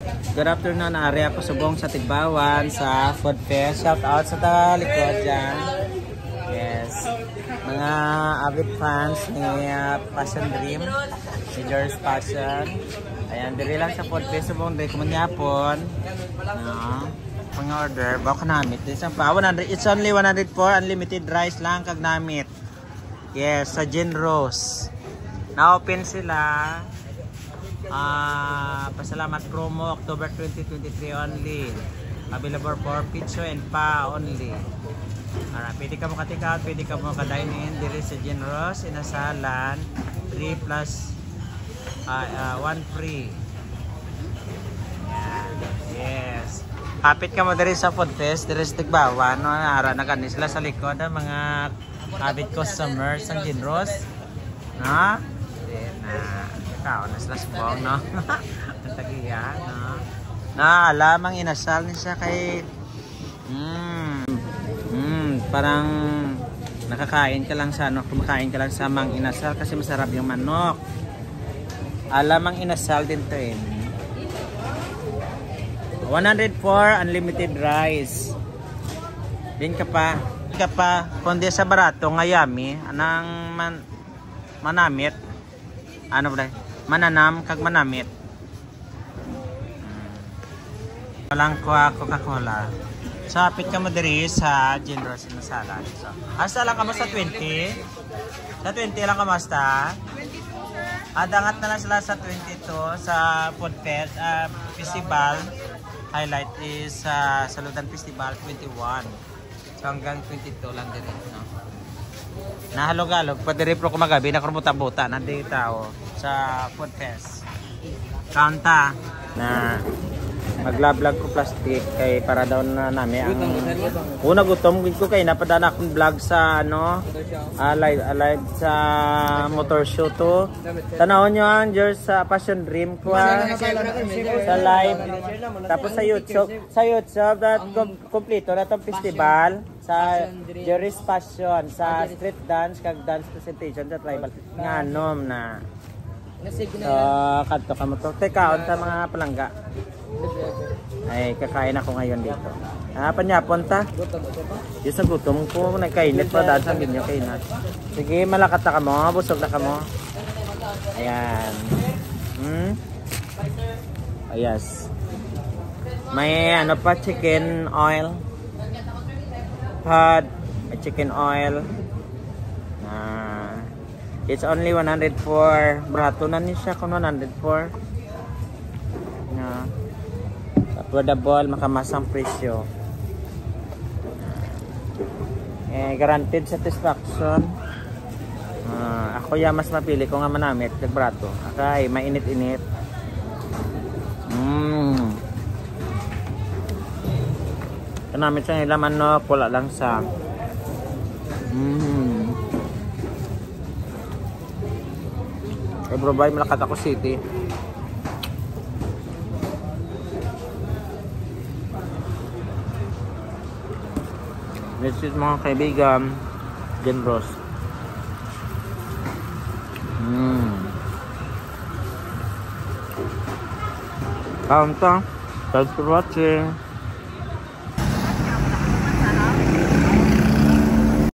Good afternoon, area po subong sa Tigbawan sa Food Fest. Shout out sa likod dyan. Yes. Mga avid fans ni Passion Dream, si George Passion. Ayan, diri lang sa Food Fest subong dahil kumanyapon. Mga order, baka namit. It's only 104 unlimited rice lang kag namit. Yes, sa Gin Rose. Na-open sila. Pasalamat promo October 2023 only. Available for pizza and pa only. Pwede ka mo ka-take-out, pwede ka mo ka-dine in. Dili sa Gin Rose, inasalan 3 plus 1 free. Yan. Yes. Kapit ka mo diri sa Food Fest, diri sa Tigbawan, no? Ara na kanis sila sa likod ang mga avid customers ng Gin Rose. No? Tao na sila subong, no? Ang tagiya, no? Alamang inasal niya siya kay parang nakakain ka lang sa kumakain ka lang sa mang inasal kasi masarap yung manok. Alamang inasal din to eh. 104 unlimited rice. Din ka pa kundi sa barato ngayami anang manamit. Ano ba? Mananam kag manamit. Walang Coca-Cola. So, apit ka mo diri sa Gin Rose na sala. So, asa lang ka mo sa 20? Sa 20 lang ka mo hasta? 22, sir. Dangat na lang sila sa 22 sa Food Fest Festival. Highlight is Saludan Festival 21. So, hanggang 22 lang diri, no? Nahalog-alog, pwede rin pro kumagabi na kurumuta-buta nandito tao sa Food Fest. Kanta na magla-vlog ko plastic kay para daw na nami ang una gutom ko kay napadala akong vlog sa live sa motor show to. Tanawon nyo ang George sa Passion Dream ko sa live tapos sa YouTube that kompleto na tong festival sa Jerry's Passion sa street dance kag dance presentation sa tribal nganom na kadto ka mo to tekaon sa mga palangga. Ay, kakain ako ngayon dito. Panyapon ta. Yung sa gutom ko, nagkainit pa dahil sa inyo kainat. Sige, malakat na ka mo, busog na ka mo. Ayan. Ayas. May ano pa, chicken oil. May chicken oil. It's only 104. Brato na niya siya kung 104. Affordable, makamasang presyo. Guaranteed satisfaction. Ako ya mas mapili ko nga manamit kag brato. Akay mainit-init. Kanamit sa laman no, pula lang sa. Bro, bay malakat ako city. This is mga kaibigan, Gin Rose. Thanks for watching.